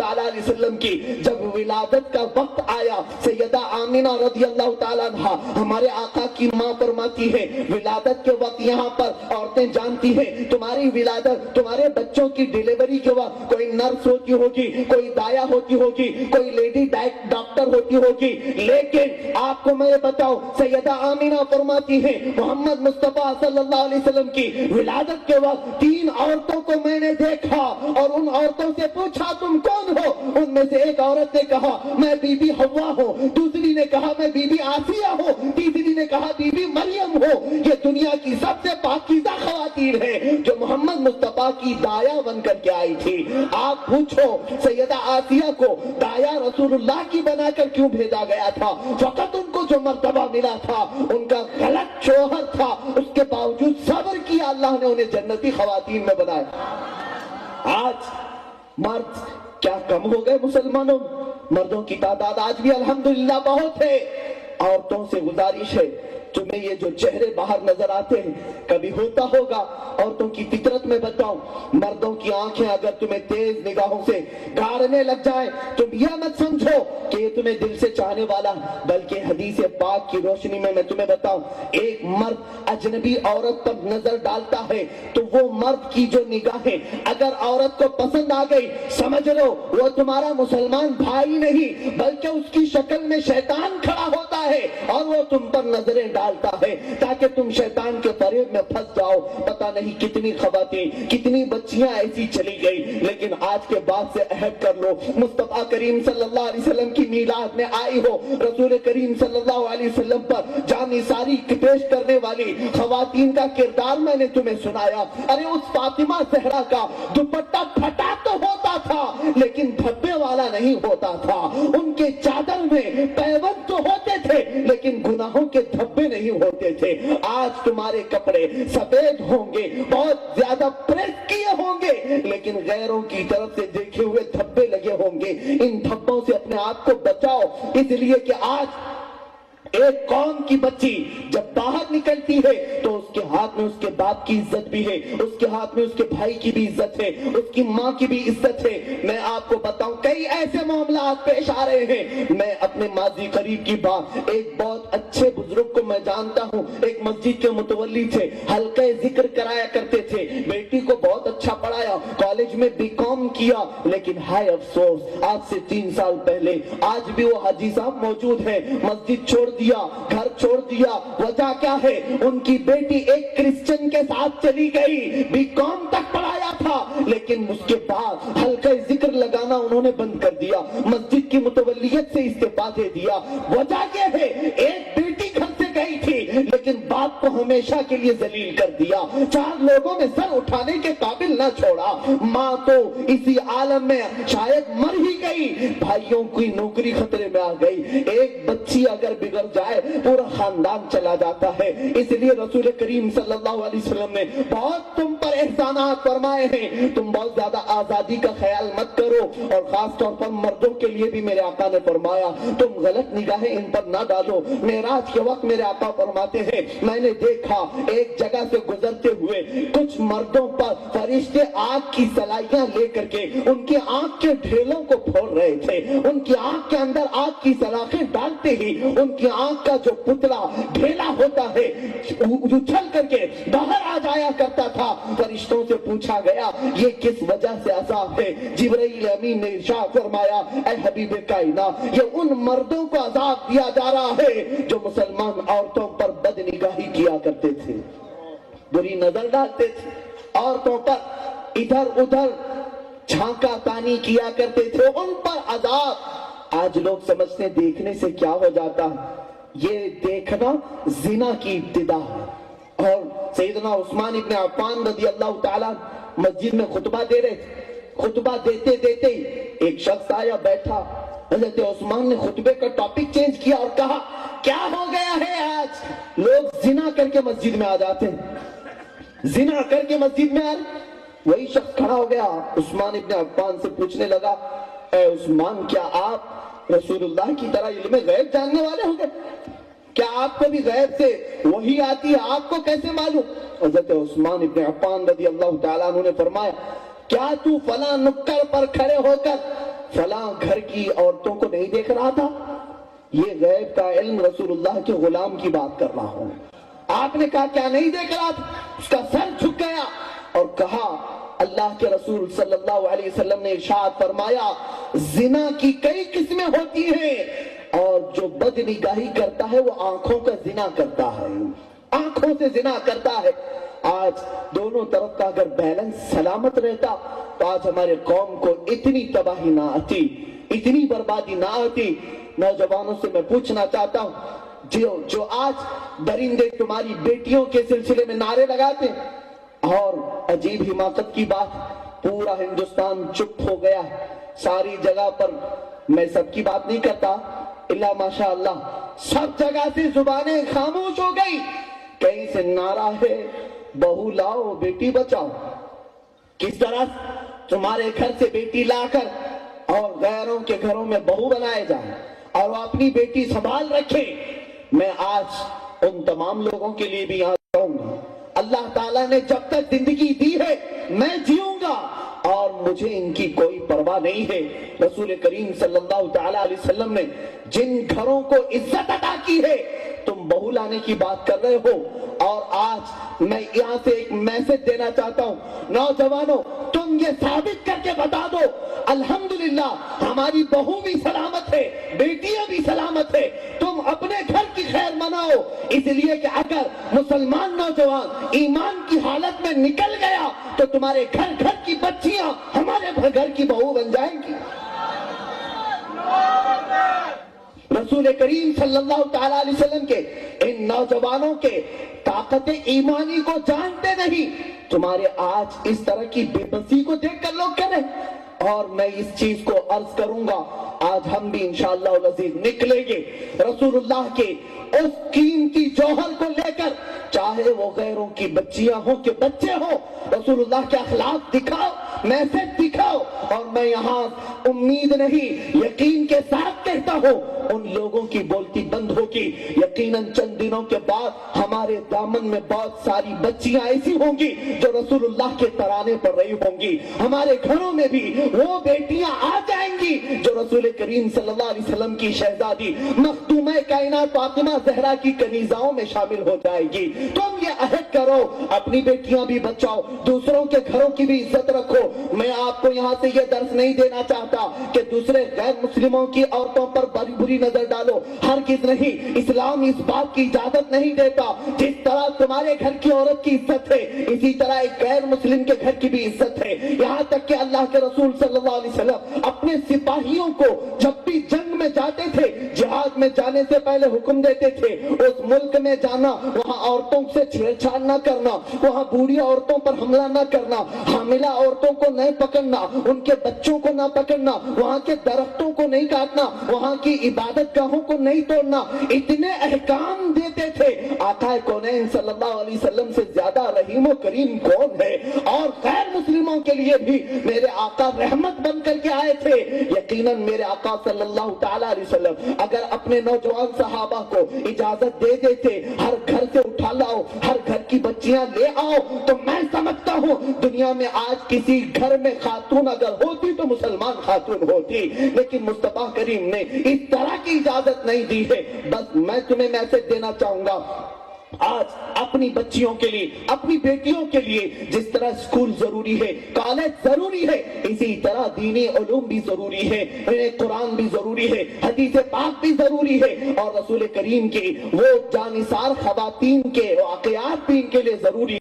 تعالیٰ علیہ وسلم کی جب ولادت کا وقت آیا، سیدہ آمینہ رضی اللہ تعالیٰ عنہ ہمارے آقا کی ماں فرماتی ہے ولادت کے وقت یہاں پر عورتیں جانتی ہیں تمہاری ولادت، تمہارے بچوں کی ڈیلیوری کے وقت کوئی نرس ہوتی ہوگی، کوئی دایا ہوتی ہوگی، کوئی لیڈی ڈاکٹر ہوتی ہوگی، لیکن آپ کو میں بتاؤں سیدہ آمینہ فرماتی ہے محمد مصطفیٰ صلی اللہ علیہ وسلم کی ولادت کے وقت 3 عورتوں کو میں نے دیکھا اور ان عورتوں سے پوچھا تم کون ہو؟ ان میں سے ایک عورت نے کہا میں بی بی حوا ہوں، دوسری نے کہا میں بی بی آسیہ ہوں، تیسری نے کہا بی بی مریم ہو۔ یہ دنیا کی سب سے پاکیزہ خواتین ہیں جو محمد مصطفیٰ کی دایا بن کر کے آئی تھی۔ آپ پوچھو سیدہ آسیہ کو دایا رسول اللہ کی بنا کر کیوں بھیجا گیا تھا؟ فقط ان کو جو مرتبہ ملا تھا ان کا غلط شوہر تھا، اس کے باوجود صبر کیا، اللہ نے انہیں جنتی خواتین میں بنایا۔ آج مرد کیا کم ہو گئے مسلمانوں؟ مردوں کی تعداد آج بھی الحمدللہ بہت ہے۔ عورتوں سے گزارش ہے تمہیں یہ جو چہرے باہر نظر آتے ہیں کبھی ہوتا ہوگا عورتوں کی فطرت میں بتاؤں، مردوں کی آنکھیں اگر تمہیں تیز نگاہوں سے گاڑنے لگ جائیں تم یہ مت سمجھو کہ یہ تمہیں دل سے چاہنے والا، بلکہ حدیث پاک کی روشنی میں تمہیں بتاؤں ایک مرد اجنبی عورت پر نظر ڈالتا ہے تو وہ مرد کی جو نگاہیں اگر عورت کو پسند آ گئی سمجھ لو وہ تمہارا مسلمان بھائی نہیں بلکہ اس کی شکل میں شیطان کھڑا ہوتا ہے اور وہ تم پر نظریں ڈالتا ہے تاکہ تم شیطان کے فریب میں پھنس جاؤ۔ پتہ نہیں کتنی خواتین کتنی بچیاں ایسی چلی گئی، لیکن آج کے بعد سے عہد کر لو مصطفیٰ کریم صلی اللہ علیہ وسلم کی میلاد میں آئی ہو، رسول کریم صلی اللہ علیہ وسلم پر جان نثاری پیش کرنے والی خواتین کا کردار میں نے تمہیں سنایا۔ ارے اس فاطمہ زہرا کا دوپٹہ پھٹا تو ہوتا تھا لیکن دھبے والا نہیں ہوتا تھا، ان کے چادر میں پیوند تو ہوتے تھے لیکن گناہوں کے دھبے نہیں ہوتے تھے۔ آج تمہارے کپڑے سفید ہوں گے، بہت زیادہ پریس کیے ہوں گے، لیکن غیروں کی طرف سے دیکھے ہوئے دھبے لگے ہوں گے۔ ان دھبوں سے اپنے آپ کو بچاؤ، اس لیے کہ آج ایک قوم کی بچی جب باہر نکلتی ہے تو اس کے ہاتھ میں اس کے باپ کی عزت بھی ہے، اس کے ہاتھ میں اس کے بھائی کی بھی عزت ہے، اس کی ماں کی بھی عزت ہے۔ میں آپ کو بتاؤں کئی ایسے معاملات پیش آ رہے ہیں۔ میں اپنے ماضی قریب کی بات، ایک بہت اچھے بزرگ کو میں جانتا ہوں، ایک مسجد کے متولی تھے، حلقہ ذکر کرایا کرتے تھے، بیٹی کو بہت اچھا پڑھایا، کالج میں BCom کیا، لیکن ہائے افسوس آج سے 3 سال پہلے آج بھی وہ حاجی صاحب موجود ہیں، مسجد چھوڑ دیا، گھر چھوڑ دیا۔ وجہ کیا ہے؟ ان کی بیٹی ایک کرسچن کے ساتھ چلی گئی، BCom تک پڑھایا تھا لیکن اس کے بعد حلقہ ذکر لگانا انہوں نے بند کر دیا، مسجد کی متولیت سے استعفا دے دیا۔ وجہ کیا ہے؟ ایک بیٹی گھر سے گئی تھی لیکن باپ کو ہمیشہ کے لیے ذلیل کر دیا، 4 لوگوں میں سر اٹھانے کے قابل نہ چھوڑا۔ ماں تو اسی عالم میں شاید مر ہی گئی، بھائیوں کی نوکری خطرے میں آ گئی۔ ایک بچی اگر بگڑ جائے پورا خاندان چلا جاتا ہے۔ اس لیے رسول کریم صلی اللہ علیہ وسلم نے بہت تم پر احسانات فرمائے ہیں، تم بہت زیادہ آزادی کا خیال مت کرو، اور خاص طور پر مردوں کے لیے بھی میرے آقا نے فرمایا تم غلط نگاہیں ان پر نہ ڈالو۔ معراج کے وقت میرے آقا فرماتے ہیں میں نے دیکھا ایک جگہ سے گزرتے ہوئے کچھ مردوں پر فرشتے آگ کی سلائیاں لے کر کے ان کی آنکھ کے ڈھیلوں کو پھوڑ رہے تھے، ان کی آنکھ کے اندر آگ کی سلاخیں ڈالتے ہی ان کی آنکھ کا جو پتلا ڈھیلا ہوتا ہے اچھل کر کے باہر آ جایا کرتا تھا۔ فرشتوں سے پوچھا گیا یہ کس وجہ سے عذاب ہے؟ جبرائیل امین نے ارشاد فرمایا اے حبیب کائنات یہ ان مردوں کو عذاب دیا جا رہا ہے جو مسلمان عورتوں پر بد نگاہی کیا کرتے تھے، بری نظر ڈالتے تھے، عورتوں پر ادھر ادھر جھانکا تانی کیا کرتے تھے، ان پر عذاب۔ آج لوگ سمجھتے ہیں دیکھنے سے کیا ہو جاتا ہے، یہ دیکھنا زنا کی ابتدا ہے۔ اور سیدنا عثمان ابن عفان رضی اللہ تعالیٰ مسجد میں خطبہ دے رہے تھے، خطبہ دیتے دیتے ایک شخص آیا بیٹھا، حضرت عثمان نے خطبے کا ٹاپک چینج کیا اور کہا کیا ہو گیا ہے آج لوگ زنا کر کے مسجد میں آ جاتے ہیں، زنا کر کے مسجد میں آ رہے۔ وہی شخص کھڑا ہو گیا، عثمان ابن عفان سے پوچھنے لگا اے عثمان کیا آپ رسول اللہ کی طرح علم غیب جاننے والے ہوں گے؟ کیا آپ کو بھی غیب سے وحی آتی ہے؟ آپ کو کیسے معلوم؟ حضرت عثمان ابن عفان رضی اللہ تعالیٰ عنہ نے فرمایا کیا تو فلاں نکڑ پر کھڑے ہو کر فلاں گھر کی عورتوں کو نہیں دیکھ رہا تھا؟ یہ غیب کا علم رسول اللہ کے غلام کی بات کر رہا ہوں. آپ نے کہا کیا نہیں دیکھ رہا تھا؟ اس کا سر جھک گیا اور کہا اللہ کے رسول صلی اللہ علیہ وسلم نے ارشاد فرمایا زنا کی کئی قسمیں ہوتی ہیں اور جو بد نگاہی کرتا ہے وہ آنکھوں کا زنا کرتا ہے، آنکھوں سے زنا کرتا ہے. آج دونوں طرف کا اگر بیلنس سلامت رہتا تو آج ہمارے قوم کو اتنی تباہی نہ آتی، اتنی بربادی نہ آتی. نوجوانوں سے میں پوچھنا چاہتا ہوں جو آج درندے تمہاری بیٹیوں کے سلسلے میں نعرے لگاتے ہیں، اور عجیب حماقت کی بات پورا ہندوستان چپ ہو گیا ہے. ساری جگہ پر میں سب کی بات نہیں کرتا اللہ ماشاء اللہ سب جگہ سے زبانیں خاموش ہو گئی. کہیں سے نعرہ ہے بہو لاؤ بیٹی بچاؤ. کس طرح تمہارے گھر سے بیٹی لا کر اور غیروں کے گھروں میں بہو بنائے جائیں اور وہ اپنی بیٹی سنبھال رکھے. میں آج ان تمام لوگوں کے لیے بھی یہاں کہوں گا اللہ تعالیٰ نے جب تک زندگی دی ہے میں جیوں گا اور مجھے ان کی کوئی پرواہ نہیں ہے. رسول کریم صلی اللہ تعالیٰ علیہ وسلم نے جن گھروں کو عزت عطا کی ہے تم بہو لانے کی بات کر رہے ہو. اور آج میں یہاں سے ایک میسج دینا چاہتا ہوں نوجوانوں، تم یہ ثابت کر کے بتا دو الحمدللہ ہماری بہو بھی سلامت ہے، بیٹیاں بھی سلامت ہے. تم اپنے گھر کی خیر مناؤ، اس لیے کہ اگر مسلمان نوجوان ایمان کی حالت میں نکل گیا تو تمہارے گھر گھر کی بچیاں ہمارے گھر کی بہو بن جائیں گی. رسول کریم صلی اللہ تعالیٰ علیہ وسلم کے ان نوجوانوں کے طاقت ایمانی کو جانتے نہیں. تمہارے آج اس طرح کی بے بسی کو دیکھ کر لوگ کریں. اور میں اس چیز کو عرض کروں گا آج ہم بھی انشاءاللہ العزیز نکلیں گے رسول اللہ کے اس قیمتی جوہر کو لے کر، چاہے وہ غیروں کی بچیاں ہوں کہ بچے ہوں. رسول اللہ کے اخلاق دکھاؤ، میسج دکھاؤ. اور میں یہاں امید نہیں یقین کے ساتھ کہتا ہوں ان لوگوں کی بولتی بند ہوگی. یقیناً چند دنوں کے بعد ہمارے دامن میں بہت ساری بچیاں ایسی ہوں گی جو رسول اللہ کے ترانے پر رہی ہوں گی. ہمارے گھروں میں بھی وہ بیٹیاں آ جائیں گی جو رسول کریم صلی اللہ علیہ وسلم کی شہزادی مخدومہ کائنات فاطمہ زہرا کی کنیزاؤں میں شامل ہو جائے گی. تم یہ عہد کرو اپنی بیٹیاں بھی بچاؤ، دوسروں کے گھروں کی بھی عزت رکھو. میں آپ کو یہاں سے یہ درس نہیں دینا چاہتا کہ دوسرے غیر مسلموں کی عورتوں پر بری نظر ڈالو، ہرگز نہیں. اسلام اس بات کی اجازت نہیں دیتا. جس طرح تمہارے گھر کی عورت کی عزت ہے اسی طرح ایک غیر مسلم کے گھر کی بھی عزت ہے. یہاں تک کہ اللہ کے رسول صلی اللہ علیہ وسلم اپنے سپاہیوں کو جب بھی جنگ میں جاتے تھے، جہاد میں جانے سے پہلے حکم دیتے تھے اس ملک میں جانا وہاں عورتوں سے چھیڑ چھاڑ نہ کرنا، وہاں بوڑھی عورتوں پر حملہ نہ کرنا، حاملہ عورتوں کو نہیں پکڑنا، ان کے بچوں کو نہ پکڑنا، وہاں کے درختوں کو نہیں کاٹنا، وہاں کی عبادت گاہوں کو نہیں توڑنا. اتنے احکام دیتے تھے. آقا کونین صلی اللہ علیہ وسلم سے زیادہ رحیم و کریم کون ہے؟ اور غیر مسلموں کے لیے بھی میرے آقا رحمت بن کر کے آئے تھے. یقیناً میرے آقا صلی اللہ تعالیٰ علیہ وسلم اگر اپنے نوجوان صحابہ کو اجازت دے دیتے ہر گھر سے اٹھا لاؤ، ہر گھر کی بچیاں لے آؤ، تو میں سمجھتا ہوں دنیا میں آج کسی گھر میں خاتون اگر ہوتی تو مسلمان خاتون ہوتی. لیکن مصطفیٰ کریم نے اس طرح کی اجازت نہیں دی ہے. بس میں تمہیں میسج دینا چاہوں گا آج اپنی بچیوں کے لیے، اپنی بیٹیوں کے لیے جس طرح اسکول ضروری ہے، کالج ضروری ہے، اسی طرح دینی علوم بھی ضروری ہے، قرآن بھی ضروری ہے، حدیث پاک بھی ضروری ہے، اور رسول کریم کی وہ جانثار خواتین کے واقعات بھی ان کے لیے ضروری